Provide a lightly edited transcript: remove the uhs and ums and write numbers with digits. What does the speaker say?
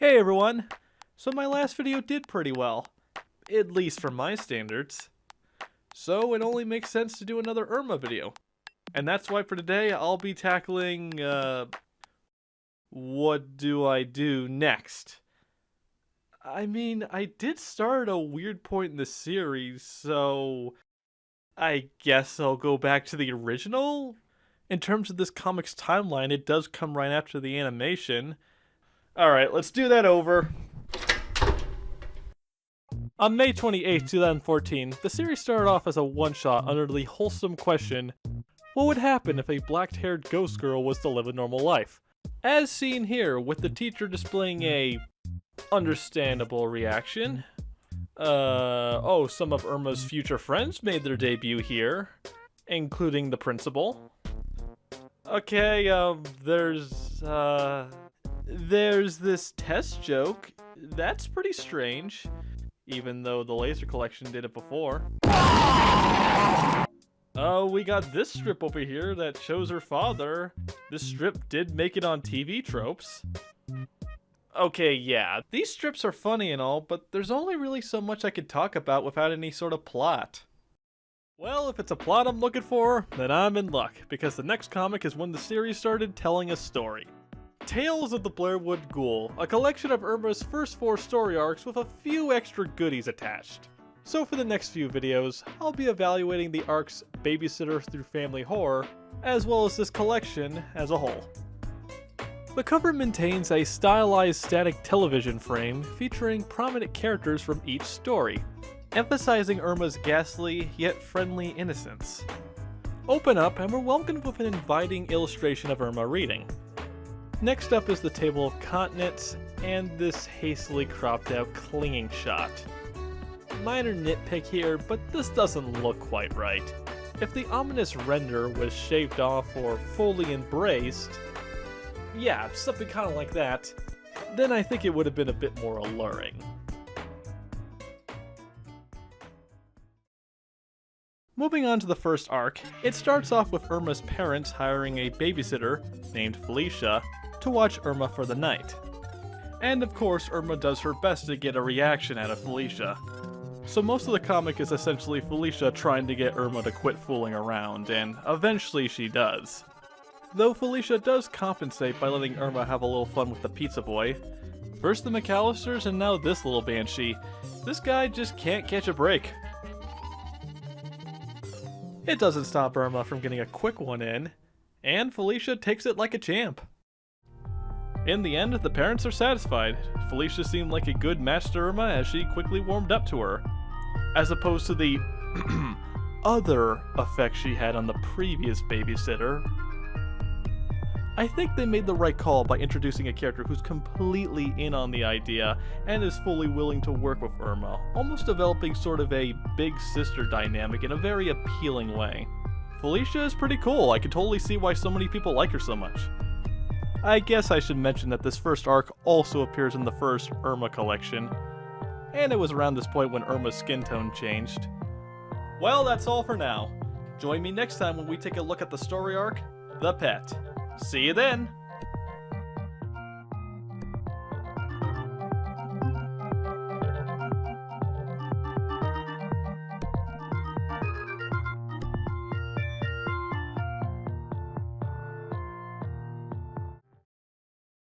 Hey everyone! So my last video did pretty well. At least for my standards. So it only makes sense to do another Erma video. And that's why for today I'll be tackling, what do I do next? I mean, I did start at a weird point in the series, so I guess I'll go back to the original? In terms of this comic's timeline, it does come right after the animation. Alright, let's do that over. On May 28, 2014, the series started off as a one-shot under the wholesome question, what would happen if a black-haired ghost girl was to live a normal life? As seen here, with the teacher displaying a understandable reaction. Some of Erma's future friends made their debut here, including the principal. Okay, there's this test joke. That's pretty strange, even though the laser collection did it before. Oh, we got this strip over here that shows her father. This strip did make it on TV tropes. Okay, yeah, these strips are funny and all, but there's only really so much I could talk about without any sort of plot. Well, if it's a plot I'm looking for, then I'm in luck, because the next comic is when the series started telling a story. Tales of the Blairwood Ghoul, a collection of Erma's first 4 story arcs with a few extra goodies attached. So for the next few videos, I'll be evaluating the arcs Babysitter through Family Horror, as well as this collection as a whole. The cover maintains a stylized static television frame featuring prominent characters from each story, emphasizing Erma's ghastly yet friendly innocence. Open up and we're welcomed with an inviting illustration of Erma reading. Next up is the table of contents and this hastily cropped out clinging shot. Minor nitpick here, but this doesn't look quite right. If the ominous render was shaved off or fully embraced, yeah, something kind of like that, then I think it would have been a bit more alluring. Moving on to the first arc, it starts off with Erma's parents hiring a babysitter, named Felicia, to watch Erma for the night. And of course, Erma does her best to get a reaction out of Felicia. So most of the comic is essentially Felicia trying to get Erma to quit fooling around, and eventually she does. Though Felicia does compensate by letting Erma have a little fun with the pizza boy. First the McAllisters and now this little banshee. This guy just can't catch a break. It doesn't stop Erma from getting a quick one in, and Felicia takes it like a champ. In the end, the parents are satisfied. Felicia seemed like a good match to Erma as she quickly warmed up to her, as opposed to the other effect she had on the previous babysitter. I think they made the right call by introducing a character who's completely in on the idea and is fully willing to work with Erma, almost developing sort of a big sister dynamic in a very appealing way. Felicia is pretty cool. I can totally see why so many people like her so much. I guess I should mention that this first arc also appears in the first Erma collection, and it was around this point when Erma's skin tone changed. Well, that's all for now. Join me next time when we take a look at the story arc, The Pet. See you then!